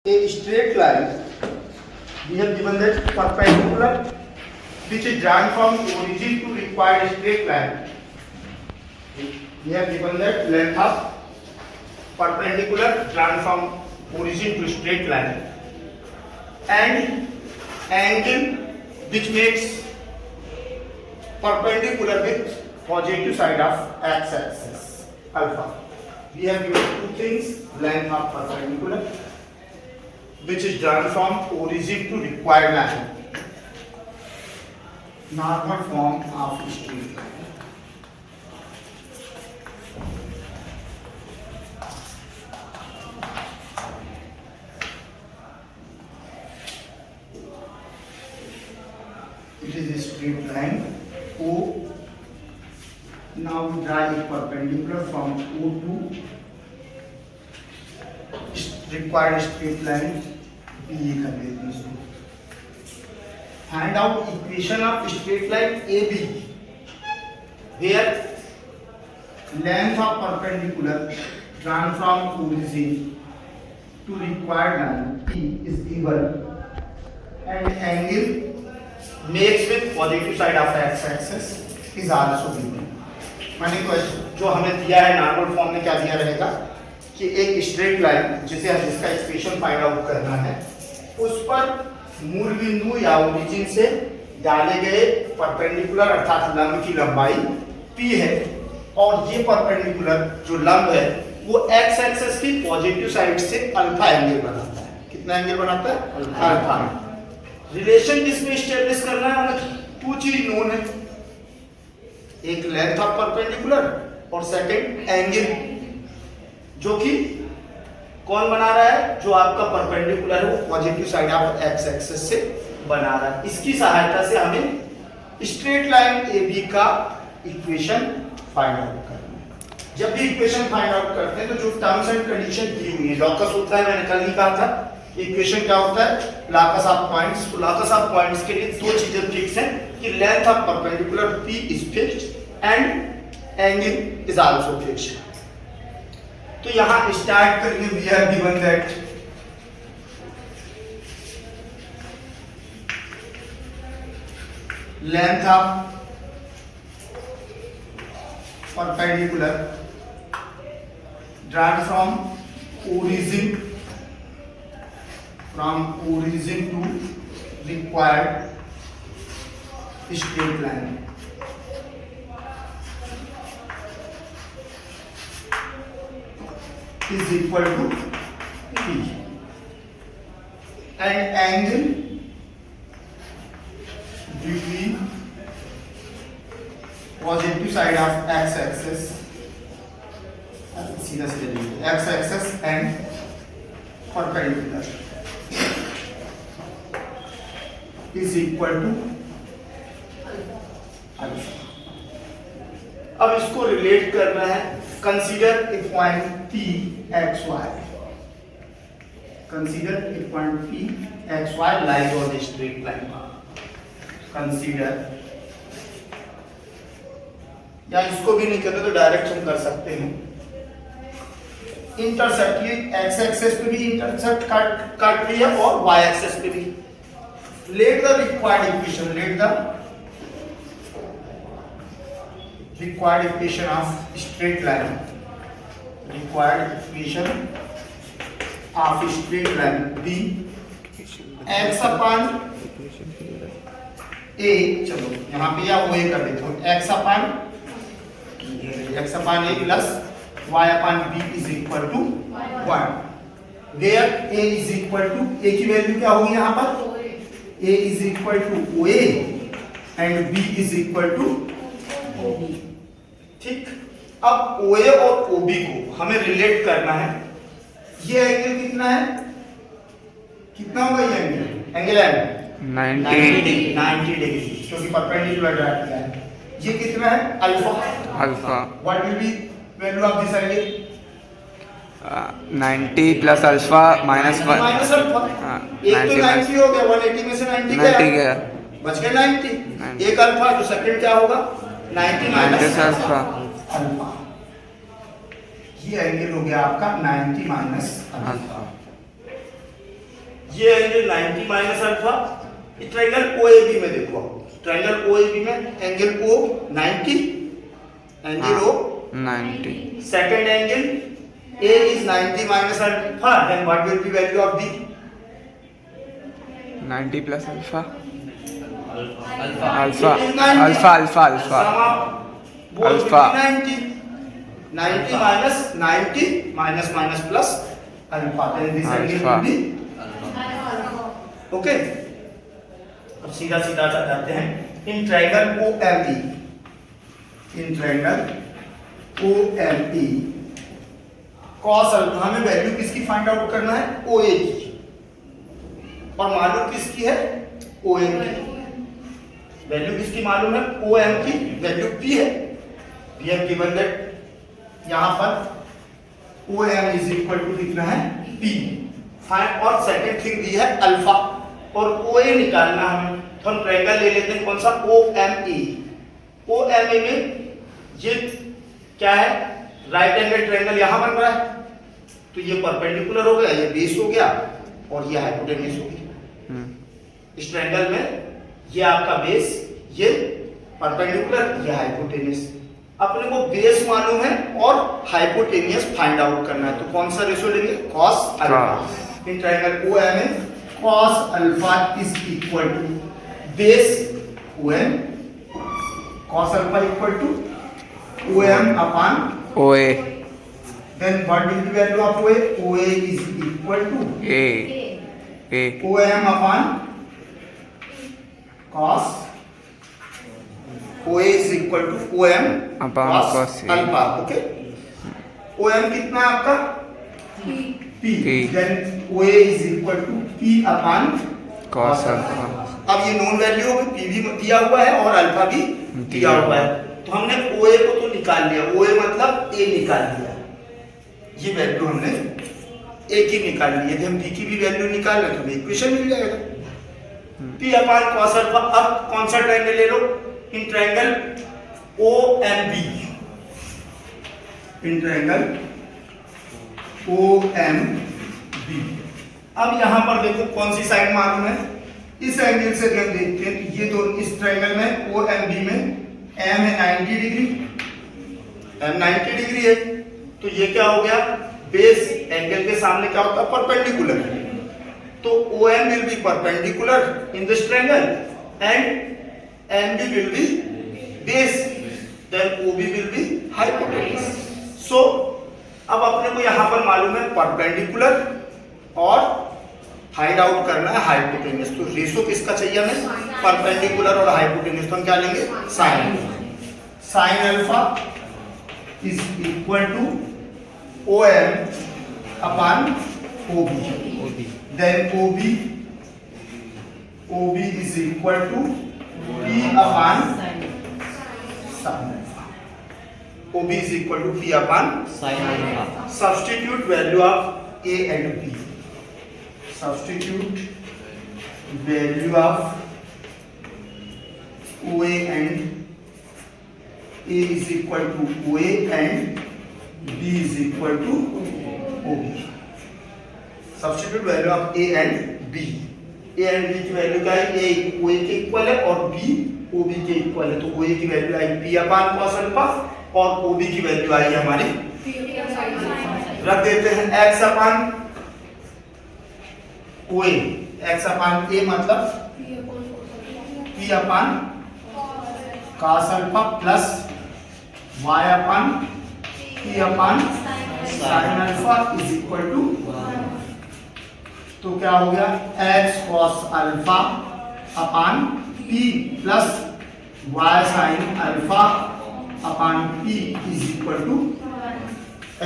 A straight line, we have given that perpendicular which is drawn from origin to required straight line. We have given that length of perpendicular drawn from origin to straight line and angle which makes perpendicular with positive side of x-axis alpha. We have given two things: length of perpendicular which is drawn from origin to required line, normal form of straight line. It is a straight line O. Now we draw a perpendicular from O to required straight line B कर देते हैं इसको. Find out equation of straight line AB where length of perpendicular drawn from origin to required line P is equal and angle makes with positive side of x-axis is also given. माने जो हमें दिया है normal form में क्या दिया रहेगा कि एक स्ट्रेट लाइन जिसे जिसका एक्सप्रेशन फाइंड आउट करना है उस पर मूल बिंदु या ओरिजिन से डाले गए परपेंडिकुलर अर्थात लंब की लंबाई p है और ये परपेंडिकुलर जो लंब है वो x एक्सिस की पॉजिटिव साइड से अल्फा एंगल बनाता है. कितना एंगल बनाता है? अल्फा. रिलेशन किसमें एस्टेब्लिश करना है? हमें टू चीज नोन है, एक लेंथ ऑफ परपेंडिकुलर और सेकंड एंगल जो कि कौन बना रहा है? जो आपका परपेंडिकुलर है वो positive side of x axis से बना रहा है. इसकी सहायता से हमें स्ट्रेट लाइन AB का इक्वेशन फाइंड आउट करना है. जब भी इक्वेशन फाइंड आउट करते हैं तो जो टर्म्स एंड कंडीशन दी हुई है, लॉकस होता है, मैंने कल ही कहा था. इक्वेशन क्या होता है? लॉकस ऑफ पॉइंट्स. तो लॉकस ऑफ पॉइंट्स के लिए दो चीजें फिक्स हैं कि length of perpendicular P is fixed and angle is also fixed. तो यहां स्टार्ट करके we have given that length of perpendicular drawn from origin to required straight line is equal to P and angle between positive side of x-axis सीधा सीधा x-axis and perpendicular is equal to alpha. अब इसको relate करना है. Consider a point P XY. Consider a point P XY lies on a straight line. Consider, या इसको भी नहीं करते तो डायरेक्ट हम कर सकते हैं. इंटरसेप्ट, ये एक्स एक्सिस पे भी इंटरसेप्ट काट रही है और वाई एक्सिस पे भी. Let the required equation, let the required equation of straight line, required equation of straight line B x upon a. चलो यहाँ पे या वो कर देते हो, x upon a plus y upon b is equal to 1 where a is equal to, a की value क्या होगी यहाँ पर? a is equal to OA and b is equal to OB. ठीक. अब OA और OB को हमें रिलेट करना है. ये एंगल कितना है? कितना होगा ये एंगल? एंगल है 90 डिग्री क्योंकि परपेंडिकुलर ड्रा किया है. ये कितना है? Alpha. What will be value of this angle? 90 plus alpha minus 1 minus alpha. एक तो 90 हो गया, 180 में से 90 गया, बच गया 90. एक अल्फा, तो सेकंड क्या होगा? 90 माइनस अल्फा. ये एंगल हो गया आपका 90 माइनस अल्फा. ये angle 90 minus alpha. Triangle OAB में देखो, ट्रायंगल OAB में angle O 90, angle O 90. second angle A is 90 minus alpha, then what will be value of B? 90 plus alpha. It is 90. Alpha. Sum of both will be Alpha. 90. 90 minus 90 minus plus alpha, then this angle Alpha. will be okay. अब सीधा जाते हैं इन triangle OME, इन triangle OME cos alpha, हमें value किसकी find out करना है? OA की, और मालूम किसकी है? OM की। वैल्यू किसकी मालूम है? OM की वैल्यू P है। We have given that यहाँ पर OM is equal to कितना है? P। फाइंड, और सेकंड थिंग दी है अल्फा, और OA निकालना हमें, तो हम ट्रायंगल ले लेते हैं कौन सा? OME। OME में ये क्या है? राइट एंगल ट्रायंगल यहां बन रहा है, तो ये परपेंडिकुलर हो गया, ये बेस हो गया, और ये हाइपोटेन्यूज हो गया। इस ट्रायंगल में ये आपका बेस, ये परपेंडिकुलर, ये हाइपोटेन्यूज। अपने को बेस मालूम है और हाइपोटेन्यूज फाइंड आउट करना है, तो कौन सा रेशियो लेंगे? cos alpha. In triangle OME cos alpha is equal to base OM, cos alpha equal to OM upon OA. then what will be value of OA? OA is equal to A. OM upon cos, OA is equal to OM Upon cos A. Alpha, okay. OM कितना है आपका? P, then OA is equal to P upon Cos alpha. अब ये known value हो गई, P भी दिया हुआ है और अल्फा भी दिया हुआ है, तो हमने OA को तो निकाल लिया, OA मतलब A निकाल लिया, ये वैल्यू हमने A की निकाल ली। यदि हम B की भी वैल्यू निकाल लें तो इक्वेशन मिल जाएगा, P अपॉन cos अल्फा। अब कौन सा ट्रायंगल ले लो? In triangle OMB, in triangle OMB। अब यहां पर देखो कौन सी साइड मालूम है? इस एंगल से हम देखते हैं तो ये दोनों, इस ट्रायंगल में OMB में M है 90 डिग्री, M 90 डिग्री है, तो ये क्या हो गया? बेस एंगल के सामने क्या होता है? परपेंडिकुलर। तो OM will be perpendicular in this triangle and MB will be base, then OB will be hypotenuse. So अब अपने को यहां पर मालूम है परपेंडिकुलर और फाइंड आउट करना है हाइपोटेन्यूज, तो रेशो किसका चाहिए हमें? परपेंडिकुलर और हाइपोटेन्यूज, तो हम क्या लेंगे? Sine alpha is equal to OM upon OB, then OB is equal to P upon sine alpha, OB is equal to P upon sine alpha. Substitute value of A and B, substitute value of OA and A is equal to OA and B is equal to OB. Substitute value of A and B. A and B की value क्या है? A OA के equal है और B OB के equal है, तो OA की वैल्यू आई P अपॉन cos अल्फा और OB की वैल्यू आई हमारी, रख देते हैं x upon OA, x upon A मतलब P upon cos alpha plus y upon P upon sin alpha is equal to, तो क्या हो गया? x cos alpha upon P plus y sin alpha upon P is equal to,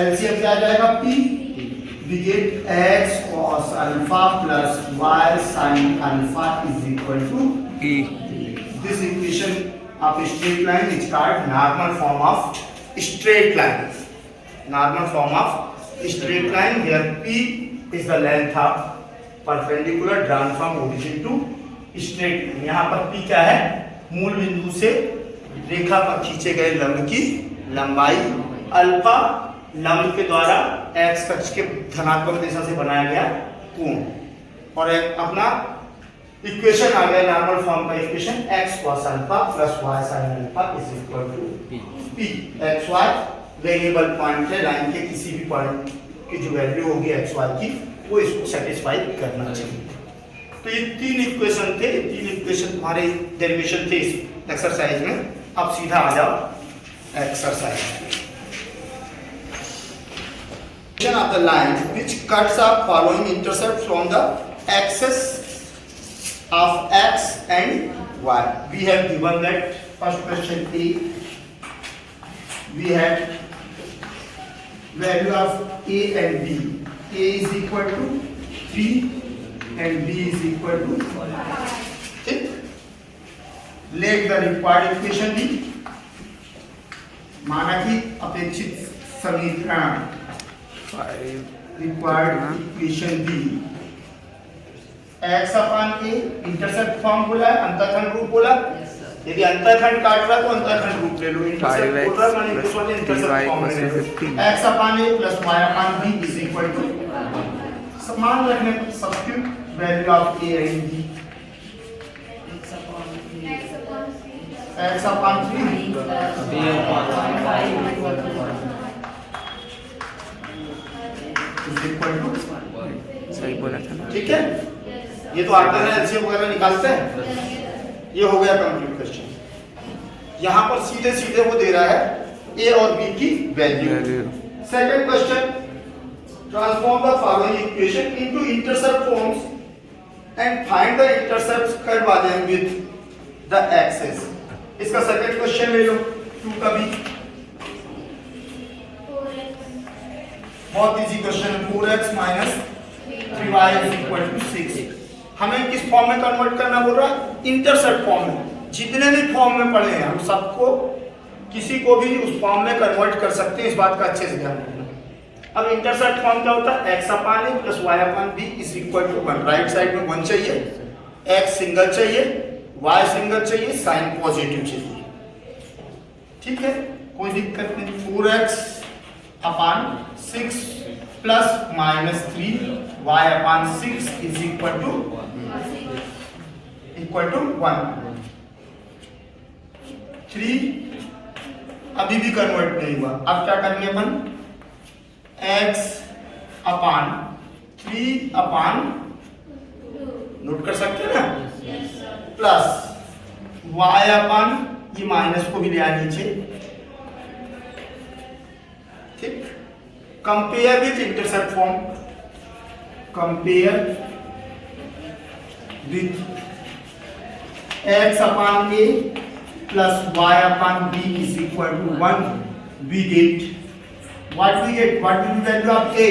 LCM क्या आ जाएगा? P, we get x cos alpha plus y sin alpha is equal to E. this equation of straight line is called normal form of straight line. Normal form of straight line where P is the length of perpendicular drawn from origin to straight line. यहाँ पर P क्या है? मूल बिंदु से रेखा पर खींचे गए लंब की लंबाई, अल्फा लंब के द्वारा x अक्ष के धनात्मक दिशा से बनाया गया कोण, और एक अपना इक्वेशन आ गया नॉर्मल फॉर्म का equation x cos alpha plus y sin alpha is equal to p। x y variable point है, लाइन के किसी भी पॉइंट की जो वैल्यू होगी x y की वो इसको सेटिस्फाई करना चाहिए। तो ये तीन इक्वेशन थे, तीन इक्वेशन तुम्हारे डेरिवेशन थे इस एक्सरसाइज में। अब सीधा आ जाओ exercise of the line which cuts up following intercept from the axis of x and y. We have given that first question A. We had value of A and B. A is equal to 3 and B is equal to 6. Let the required equation be. माना कि अपेक्षित समीकरण required equation B x upon a intercept form बोला है, अंतःखंड रूप बोला। यदि अंतःखंड काट रहा तो अंतःखंड रूप ले लो, इंटरसेप्ट बोल रहा माने इस वाले इंटरसेप्ट फॉर्म में ले लो। x upon a plus y upon b is equal to समान रखने पर substitute value of a and b x upon 3 b upon 5 सही बोला था ना। ठीक है, ये तो आते हैं एलसीएम वगैरह निकालते हैं। ये हो गया कंप्लीट क्वेश्चन। यहाँ पर सीधे सीधे वो दे रहा है ए और बी की value. Second question, transform the following equation into intercept forms and find the intercepts cut by them with the axes. इसका सेकंड क्वेश्चन ले लो 2 का भी, बहुत इजी क्वेश्चन है। 4x minus 3y is equal to 6। हमें किस फॉर्म में कन्वर्ट करना बोल रहा है? इंटरसेप्ट फॉर्म में। जितने भी फॉर्म में पढ़े हैं हम सबको किसी को भी उस फॉर्म में कन्वर्ट कर सकते हैं, इस बात का अच्छे से ध्यान रखना। अब इंटरसेप्ट फॉर्म क्या होता है? x upon a plus y upon b is equal to 1। Right side में 1 चाहिए, x सिंगल चाहिए, y सिंगल चाहिए, साइन पॉजिटिव चाहिए। ठीक है, कोई दिक्कत नहीं। 4x upon 6 plus minus 3 y upon 6 is equal to 1। 3 अभी भी कन्वर्ट नहीं हुआ। अब क्या करने अपन? x अपॉन 3 अपॉन, नोट कर सकते हैं ना, प्लस y अपॉन, ये माइनस को भी ले आया नीचे। ठीक, compare with intercept form, compare with x upon a plus y upon b is equal to 1। we get what we get, what will be value of a?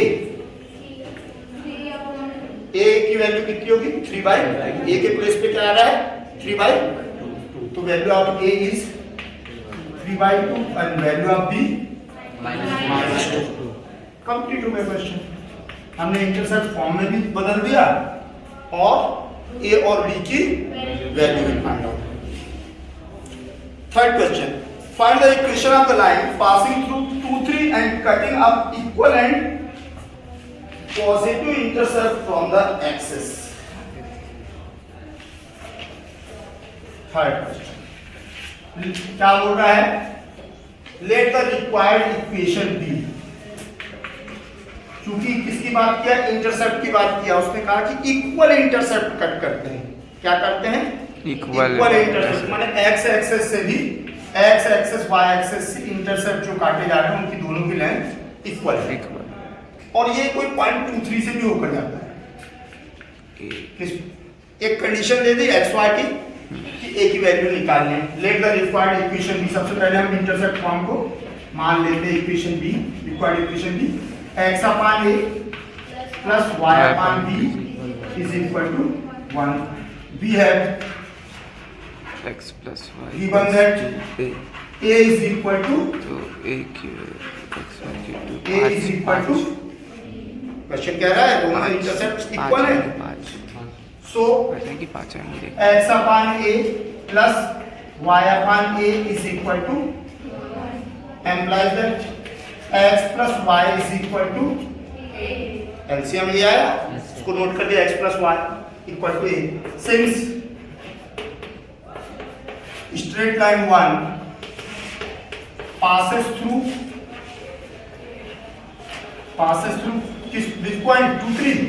a की value कितनी होगी? 3/2। a के प्लेस पे क्या आ रहा है? 3/2। तो value of a is 3/2 and value of b -2। Complete हो गया क्वेश्चन। हमने इंटरसेप्ट फॉर्म में भी बदल दिया और ए और बी की वैल्यू भी find out. Third question, find the equation of the line passing through 2, 3 and cutting up equal and positive intercept from the axis. Third question क्या बोल रहा है? Let the required equation be. क्योंकि किसकी बात किया? इंटरसेप्ट की बात किया। उसने कहा कि इक्वल इंटरसेप्ट कट करते हैं। क्या करते हैं? इक्वल इंटरसेप्ट, माने एक्स एक्सेस से भी, एक्स एक्सेस वाई एक्सेस से इंटरसेप्ट जो काटे जा रहे हैं उनकी दोनों की लेंथ इक्वल है। और ये कोई 0.23 से भी होकर जाता है। एक कंडीशन दे दी एक्स वाई की कि ए की वैल्यू निकालनी है। Let the required equation be. सबसे पहले हम इंटरसेप्ट फॉर्म को मान लेते हैं equation be, required equation be x upon a plus y upon b is equal to 1. We have x plus y given that a is equal to, तो a cube x y cube a is equal to, question कह रहा है दोनों intercept equal है। 5 सो कि 5 आएंगे। x upon a plus y upon a is equal to, implies that x plus y is equal to LCM ये आया इसको नोट कर दिया x plus y equal to a. Since straight line 1 passes through which point 2 3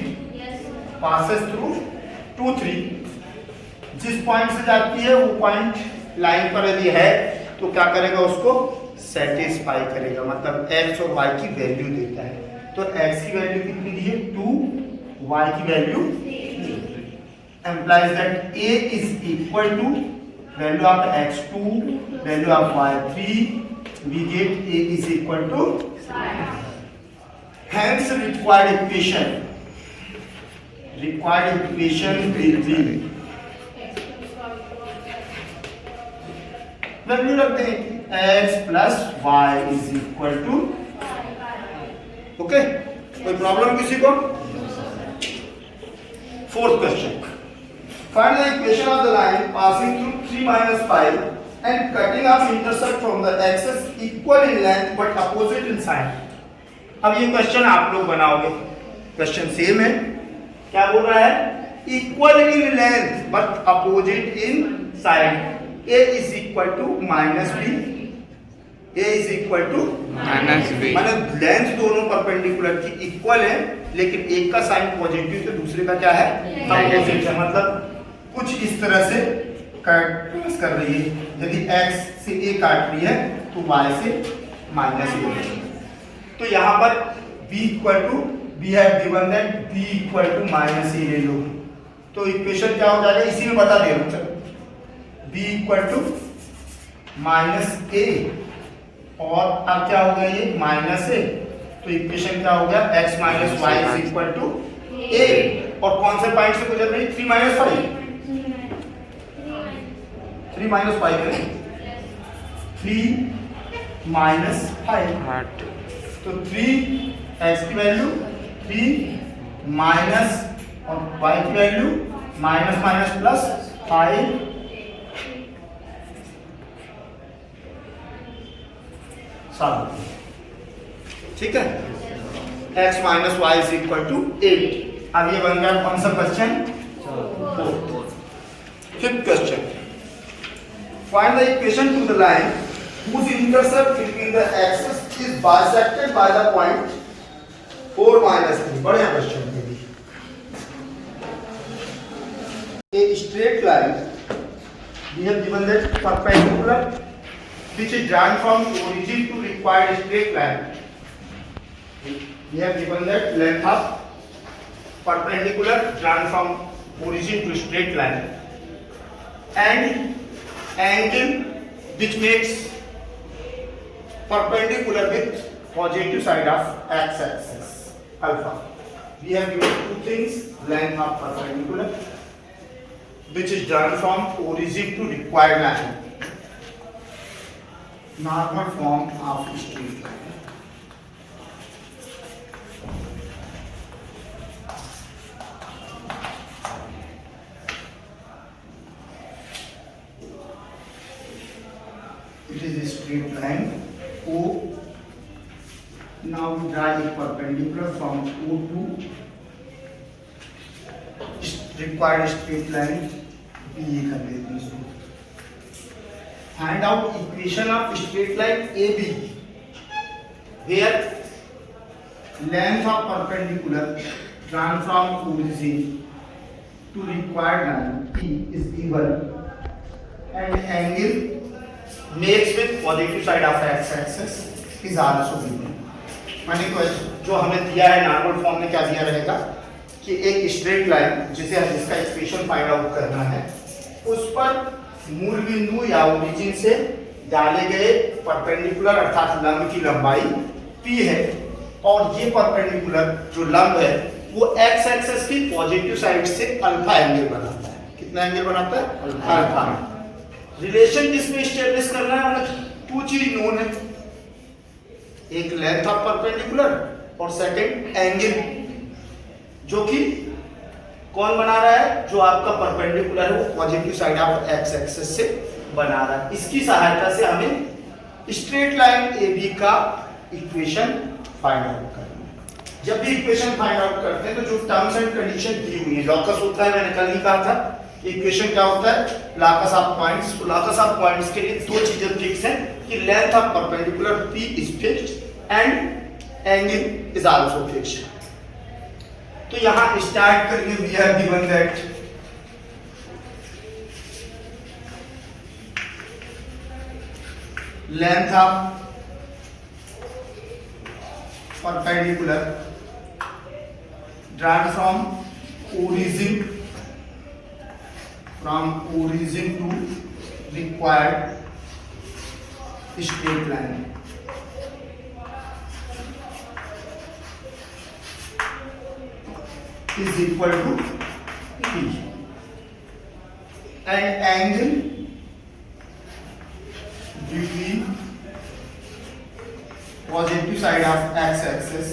passes through 2 3 जिस point से जाती है वो पॉइंट लाइन पर यदि है तो क्या करेगा, उसको सेटिस्फाई करेगा, मतलब x और y की वैल्यू देता है। तो x की वैल्यू कितनी दी है 2, y की value implies that a is equal to value of x2 value of y3, we get a is equal to 5. Hence required equation will be value रखते हैं x plus y is equal to, okay, कोई problem किसी को? Fourth question, find the equation of the line passing through 3 minus 5 and cutting off intercept from the axis equal in length but opposite in sign। अब ये question आप लोग बनाओगे, question same है, क्या बोल रहा है, equal in length but opposite in side. a is equal to minus b, a is equal to minus b, मतलब लेंथ दोनों परपेंडिकुलर की इक्वल है, लेकिन एक का साइन पॉजिटिव तो दूसरे का क्या है, अपोजिट है। मतलब कुछ इस तरह से क्रॉस कर रही है, यदि x से a काट रही है तो y से माइनस a। तो यहाँ पर b equal to, we have given that b equal to minus a ले लो, तो इक्वेशन क्या हो जाएगा, इसी में बता दे रहा हूँ। चलो b equal to minus a और अब क्या हो गया, ये माइनस a, तो इक्वेशन क्या हो गया, x minus y is equal to a, और कौन से पॉइंट से गुजर रही है, 3 माइनस 5, 3 माइनस 5 है, 3 माइनस 5, तो 3 x की वैल्यू 3 माइनस और y की वैल्यू माइनस माइनस प्लस 5, ठीक है, x minus y is equal to 8। अब ये बन गया कौन सा question, fifth question, find the equation to the line whose intercept between the axis is bisected by the point 4 minus 3। बढ़िया क्वेश्चन है ये। A straight line we have given that perpendicular which is drawn from origin to required straight line, we have given that length of perpendicular drawn from origin to straight line and angle which makes perpendicular with positive side of x axis alpha। We have given two things, length of perpendicular which is drawn from origin to required line, normal form of straight line। It is a straight line O. Now we draw a perpendicular from O to required straight line B कर लेते हैं इसको। Find out equation of straight line AB where length of perpendicular drawn from origin to required line P is given and angle makes with positive side of x axis is also given। माने जो हमें दिया है normal form में क्या दिया रहेगा कि एक स्ट्रेट लाइन जिसका इक्वेशन फाइंड आउट करना है, उस पर मूल बिंदु या ओरिजिन से डाले गए परपेंडिकुलर अर्थात लंब की लंबाई p है, और ये परपेंडिकुलर जो लंब है वो x एक्सिस की पॉजिटिव साइड से अल्फा एंगल बनाता है। कितना एंगल बनाता है, अल्फा। रिलेशन जिसमें एस्टेब्लिश करना है, हमें टू चीज नोन है, एक लेंथ ऑफ परपेंडिकुलर और सेकंड एंगल, जो कि कौन बना रहा है, जो आपका परपेंडिकुलर है वो positive side of x axis से बना रहा है। इसकी सहायता से हमें स्ट्रेट लाइन AB का इक्वेशन फाइंड आउट करना है, जब भी इक्वेशन फाइंड आउट करते हैं तो जो टर्म्स एंड कंडीशन दी हुई है, लॉकस होता है, मैंने कल ही कहा था इक्वेशन क्या होता है, लॉकस ऑफ पॉइंट्स। तो लॉकस ऑफ पॉइंट्स के लिए दो चीजें फिक्स हैं कि length of perpendicular P is fixed and angle is also fixed. तो यहां स्टार्ट करेंगे, we have given that length of perpendicular drawn from origin to required straight line is equal to P and angle between positive side of x-axis,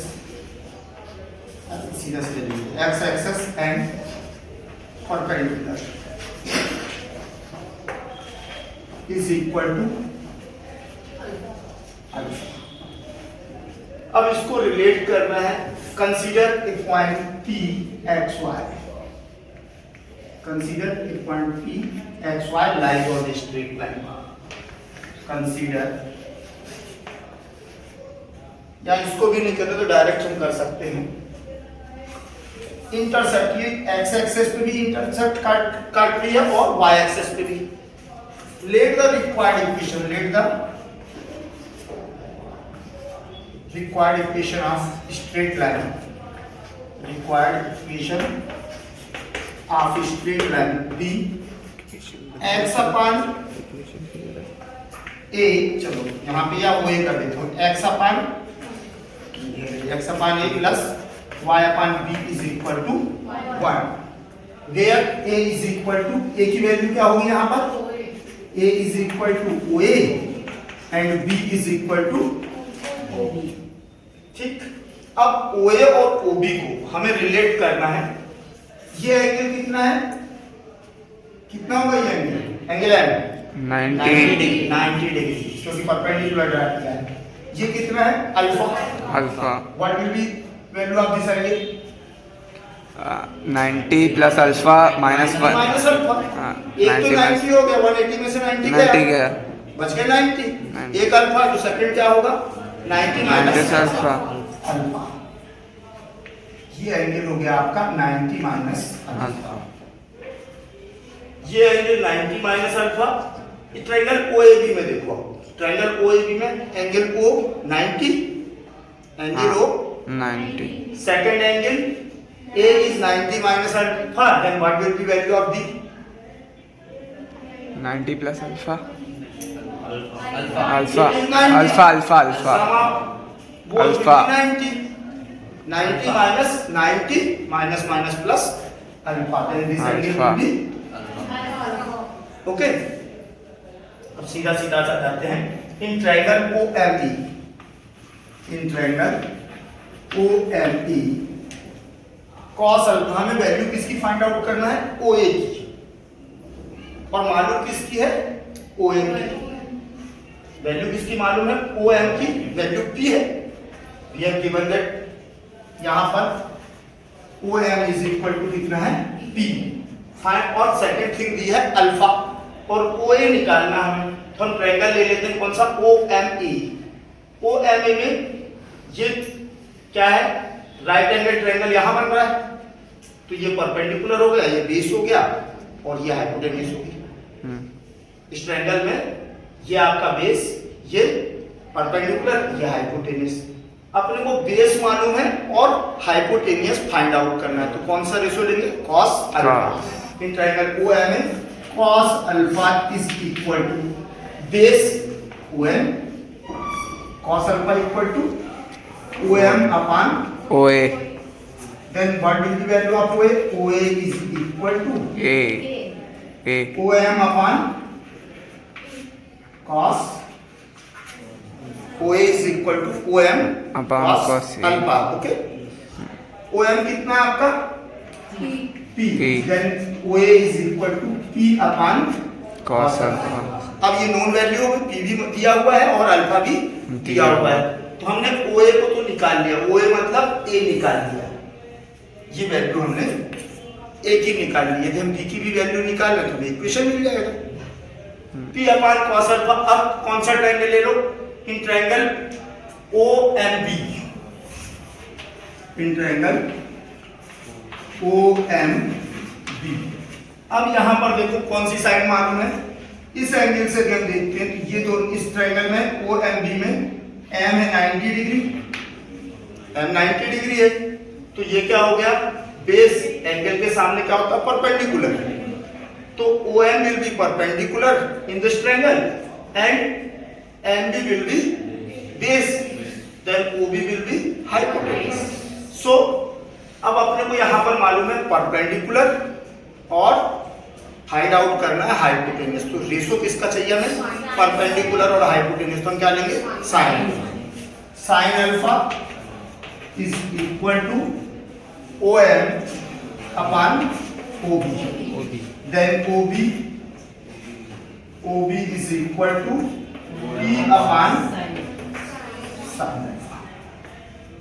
सीधा x-axis and perpendicular is equal to alpha। अब इसको relate करना है, consider a point P x y, consider a point P x y lies on the straight line, consider, या इसको भी नहीं करते तो डायरेक्ट हम कर सकते हैं, इंटरसेप्ट, ये एक्स एक्सिस पे भी इंटरसेप्ट काट रही है और वाई एक्सिस पे भी। Let the required equation, let the required equation of straight line, required equation of straight line be x upon a, चलो यहाँ पे या वो ए कर देते हो, x upon a plus y upon b is equal to 1, where a is equal to, a की value क्या होगी यहाँ पर, a is equal to OA and b is equal to OB। ठीक, अब OA और OB को हमें रिलेट करना है। ये एंगल कितना है, कितना होगा ये एंगल, एंगल है 90 डिग्री, क्योंकि परपेंडिकुलर ड्रा किया है। ये कितना है, alpha, alpha. What will be value of this angle, 90 plus alpha minus 1 minus alpha, एक तो 90 हो गया, 180 में से 90 गया, बच गया 90, एक अल्फा, तो सेकंड क्या होगा 90 माइनस अल्फा, अल्फा। ये एंगल हो गया आपका 90 माइनस अल्फा, ये angle 90 minus alpha. Triangle OAB में देखो, ट्रायंगल OAB में angle O 90, angle O 90, second angle A is 90 minus alpha, then what will be value of the 90 plus alpha, alpha 90 minus 90 minus plus alpha, then this angle will be okay। अब सीधा सीधा सा जाते हैं, इन triangle OME, इन triangle OME cos alpha, हमें value किसकी find out करना है, OA की, और मालूम किसकी है, OM की। वैल्यू किसकी मालूम है, OM की वैल्यू P है। We have given that यहाँ पर OM is equal to कितना है, P, फाइंड, और सेकंड थिंग दी है अल्फा, और OA निकालना हमें, तो हम ट्रायंगल ले लेते हैं, कौन सा, OME। OME में ये क्या है, राइट एंगल ट्रायंगल यहां बन रहा है, तो ये परपेंडिकुलर हो गया, ये बेस हो गया, और ये हाइपोटेन्यूज हो गया। इस ट्रायंगल में ये आपका बेस, ये परपेंडिकुलर, ये हाइपोटेन्यूज। अपने को बेस मालूम है और हाइपोटेन्यूज फाइंड आउट करना है, तो कौन सा रेशियो लेंगे, cos alpha. In triangle OME cos alpha is equal to base OM, cos alpha equal to OM upon OA, then what will be value of OA, OA is equal to A OM upon cos, OA is equal to OM upon cos A, alpha, okay। OM कितना है आपका, P, then OA is equal to P upon cos alpha। अब ये known value P भी दिया हुआ है और अल्फा भी दिया हुआ है, तो हमने OA को तो निकाल लिया, ओ ए मतलब ए निकाल लिया, ये वैल्यू हमने ए की निकाल ली। यदि हम बी की भी वैल्यू निकाल लें तो हमें इक्वेशन मिल जाएगा, पी अपान कॉस अल्फा। अब कौन सा ट्रायंगल ले लो, in triangle O M B, in triangle O M B. अब यहां पर देखो कौन सी साइड मालूम है, इस एंगल से हम देखते हैं तो ये दोनों इस ट्रायंगल में ओ एम बी में एम है 90 डिग्री, एम 90 डिग्री है, तो ये क्या हो गया, बेस एंगल के सामने क्या होता है, परपेंडिकुलर। तो O M will be perpendicular in this triangle and M B will be base, then O B will be hypotenuse. So अब अपने को यहां पर मालूम है परपेंडिकुलर और फाइंड आउट करना है हाइपोटेन्यूज। तो रेशो किसका चाहिए हमें, परपेंडिकुलर और हाइपोटेन्यूज। तो हम क्या लेंगे, sine, sine alpha is equal to O M upon O B, then O B is equal to P upon sine alpha,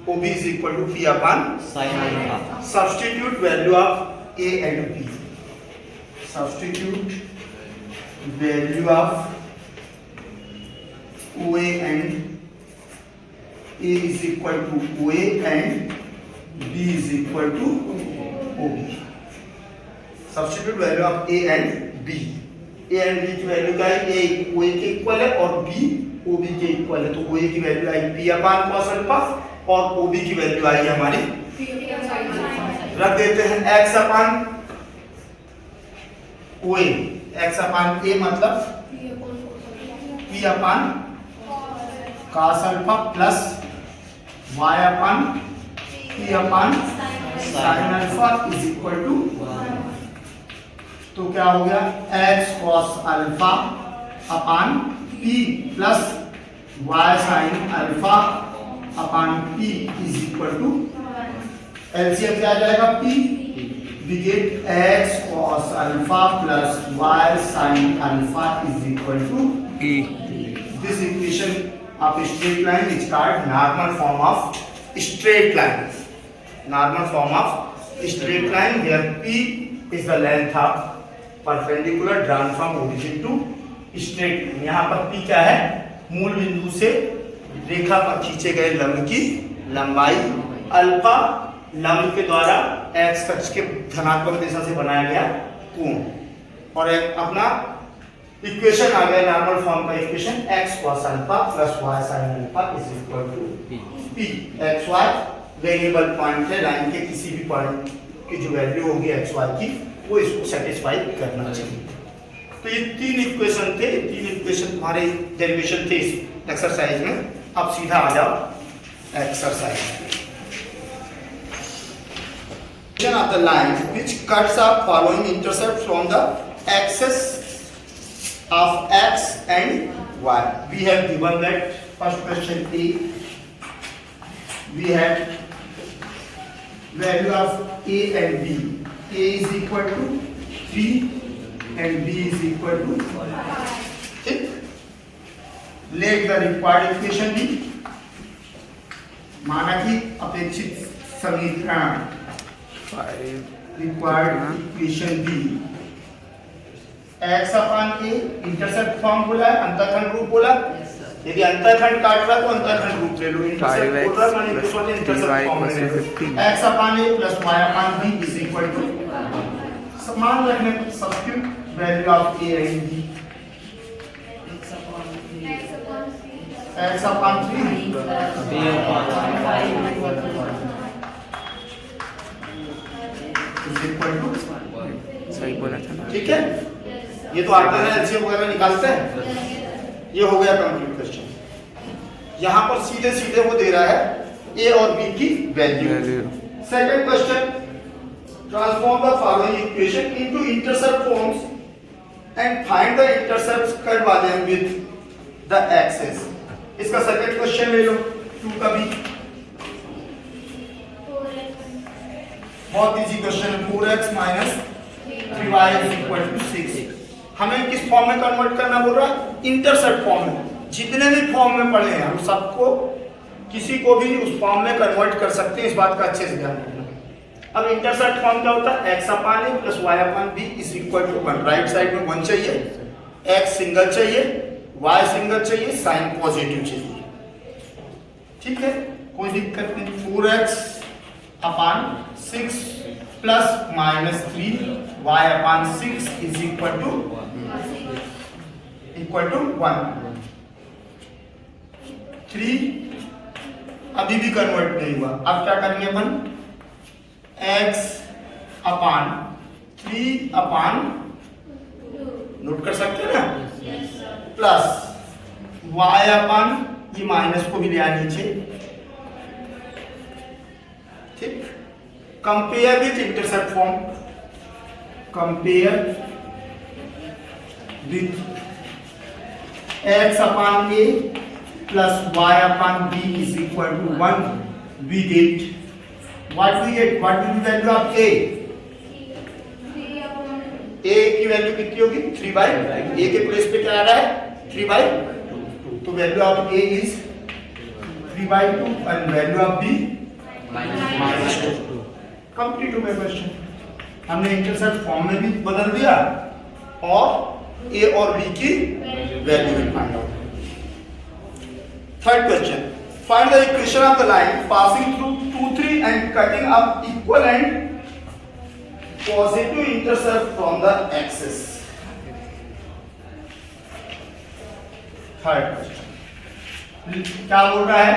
O B is equal to P upon sine alpha. Substitute value of A and B, substitute value of OA and A is equal to OA and B is equal to OB. Substitute value of A and B. A and B की value क्या है, A OA के equal है और B OB के equal है, तो OA की वैल्यू आई P अपान cos अल्फा और OB की वैल्यू आई हमारी, रख देते हैं x upon OA, x upon A मतलब P upon cos alpha plus y upon P upon sin alpha is equal to, तो क्या हो गया, x cos alpha upon P plus y sin alpha upon P is equal to, LCM क्या आ जाएगा, P, we get x cos alpha plus y sin alpha is equal to E. This equation of straight line is called normal form of straight line. Normal form of straight line where P is the length of perpendicular drawn from origin to straight line. यहाँ पर P क्या है, मूल बिंदु से रेखा पर खींचे गए लंब की लंबाई, अल्फा लंब के द्वारा एक्स अक्ष के धनात्मक दिशा से बनाया गया कोण, और एक अपना इक्वेशन आ गया नॉर्मल फॉर्म का equation, x cos alpha plus y sin alpha is equal to p। x y variable point है, लाइन के किसी भी पॉइंट की जो वैल्यू होगी x y की वो इसको सेटिस्फाई करना चाहिए। तो ये तीन इक्वेशन थे, तीन इक्वेशन तुम्हारे डेरिवेशन थे इस एक्सरसाइज में। अब सीधा आ जाओ exercise of the line which cuts off following intercept from the axis of x and y. We have given that first question A. We had value of A and B. A is equal to 3 and B is equal to 6. Let the required equation be. माना कि अपेक्षित समीकरण required equation B, x upon A intercept form बोला है, अंतःखंड रूप बोला, यदि अंतःखंड काट रहा तो अंतःखंड रूप ले लो, इंटरसेप्ट बोल रहा माने इस वाले इंटरसेप्ट फॉर्म में ले लो, x upon A plus y upon B is equal to, समान रखने पर substitute value of A and B, x upon 3 B upon सही बोला था ना, ठीक है। ये तो आपने एलसीएम वगैरह निकालते हैं, ये हो गया कंप्लीट क्वेश्चन। यहाँ पर सीधे सीधे वो दे रहा है ए और बी की value. Second question, transform the following equation into intercept forms and find the intercepts cut by them with the axes. इसका सेकंड क्वेश्चन ले लो 2 का भी, बहुत इजी क्वेश्चन है। 4x minus 3y is equal to 6। हमें किस फॉर्म में कन्वर्ट करना बोल रहा है, इंटरसेप्ट फॉर्म में। जितने भी फॉर्म में पढ़े हैं हम सबको किसी को भी उस फॉर्म में कन्वर्ट कर सकते हैं, इस बात का अच्छे से ध्यान रखना। अब इंटरसेप्ट फॉर्म क्या होता है, x upon a plus y upon b is equal to 1। Right side में 1 चाहिए, x सिंगल चाहिए, y सिंगल चाहिए, साइन पॉजिटिव चाहिए। ठीक है, कोई दिक्कत नहीं। 4x upon 6 plus minus 3 y upon 6 is equal to 1। 3 अभी भी कन्वर्ट नहीं हुआ। अब क्या करेंगे अपन, x अपान 3 अपान, नोट कर सकते हैं ना, प्लस y अपान, ये माइनस को भी ले आना नीचे। ठीक, compare with intercept form, compare with x upon a plus y upon b is equal to 1. We get what will be the value of a? a की वैल्यू कितनी होगी, 3/2। a के प्लेस पे क्या आ रहा है, 3/2। तो value of a is 3/2 and value of b -2। Complete हो गया क्वेश्चन। हमने इंटरसेप्ट फॉर्म में भी बदल दिया और a और b की वैल्यू भी find out. Third question. Find the equation of the line passing through 2, 3 and cutting up equivalent positive intercept from the axis. Third question. क्या बोल रहा है?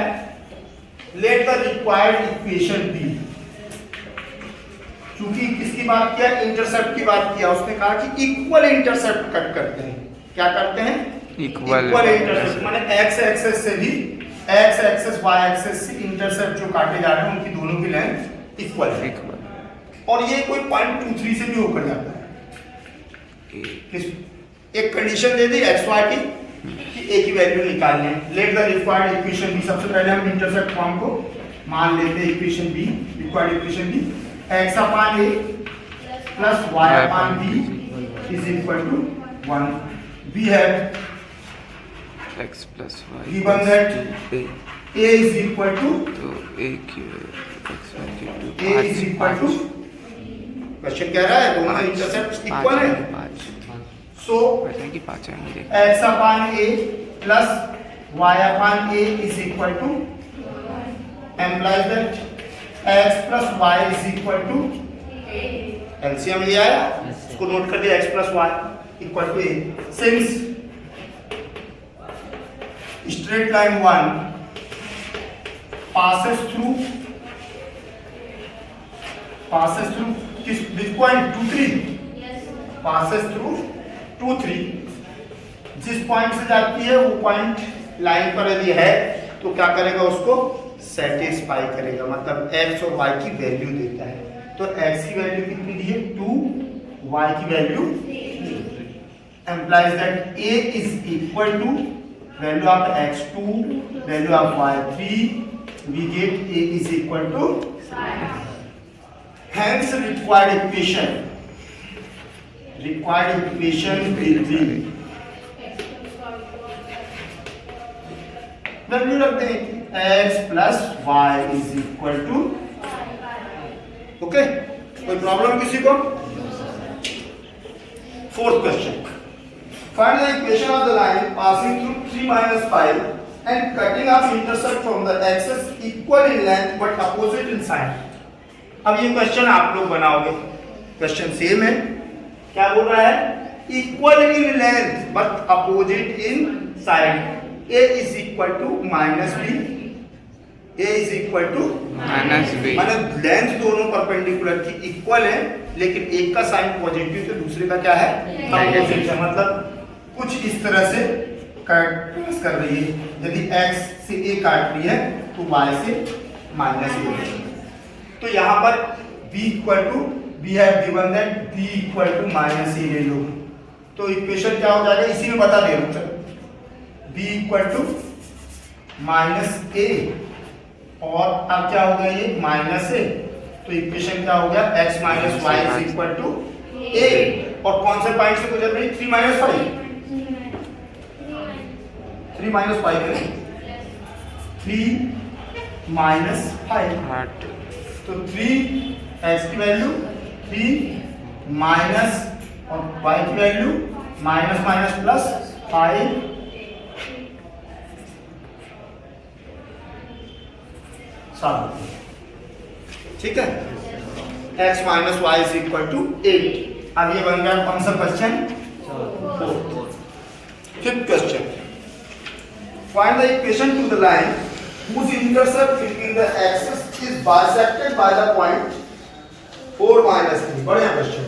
Let the required equation be. चूंकि किसकी बात किया, इंटरसेप्ट की बात किया, उसने कहा कि इक्वल इंटरसेप्ट कट करते हैं। क्या करते हैं, इक्वल इंटरसेप्ट, माने x एक्सेस से भी x एक्सेस y एक्सेस से इंटरसेप्ट जो काटे जा रहे हैं उनकी दोनों की लेंथ इक्वल है। और ये कोई पॉइंट 2, 3 से भी होकर जाता है। एक कंडीशन दे दी x y की कि a की वैल्यू निकालनी है। Let the required equation be, सबसे पहले हम इंटरसेप्ट फॉर्म को मान लेते हैं equation be, required equation be x upon a plus y upon b is equal to 1। We have x plus y given that a is equal to, तो a की x a is equal to, question कह रहा है दोनों intercept equal है, 5 सो वैसे कि 5 आएंगे। x upon a plus y upon a is equal to, implies that x plus y is equal to, LCM लिया है, इसको नोट कर दिया, x plus y equal to a. Since straight line 1 passes through किस point 2, 3 passes through 2, 3, जिस point से जाती है वो पॉइंट लाइन पर यदि है तो क्या करेगा, उसको सेटिस्फाई करेगा, मतलब x और y की वैल्यू देता है। तो x की वैल्यू कितनी दी है, 2, y की value implies that a is equal to value of x2, value of y3, we get a is equal to 5. Hence required equation will be, value रखते हैं x plus y is equal to, okay, कोई problem किसी को? Fourth question. Find the equation of the line passing through 3 minus 5 and cutting off intercept from the axis equal in length but opposite in sign. अब ये question आप लोग बनाओगे, question same है, क्या बोल रहा है, equal in length but opposite in side. a is equal to minus b, a is equal to minus b, मतलब लेंथ दोनों परपेंडिकुलर की इक्वल है, लेकिन एक का साइन पॉजिटिव तो दूसरे का क्या है, अपोजिट है। मतलब कुछ इस तरह से क्रॉस कर रही है, यदि x से a काट रही है तो y से माइनस a। तो यहाँ पर b equal to, we have given that b equal to minus a ले लो, तो इक्वेशन क्या हो जाएगा, इसी में बता दे रहा हूँ। चलो b equal to minus a, और अब क्या हो गया, ये माइनस a, तो इक्वेशन क्या हो गया, x minus y is equal to a, और कौन से पॉइंट से गुजर रही, 3 माइनस 5, 3 माइनस 5 है, 3 -5। 8 तो 3 x की वैल्यू 3 माइनस और y की वैल्यू माइनस माइनस प्लस 5 7। ठीक है, x minus y is equal to 8। अब ये बन गया कौन सा question? Fifth question, find the equation to the line whose intercept between the axis is bisected by the point 4 - 3। बढ़िया क्वेश्चन।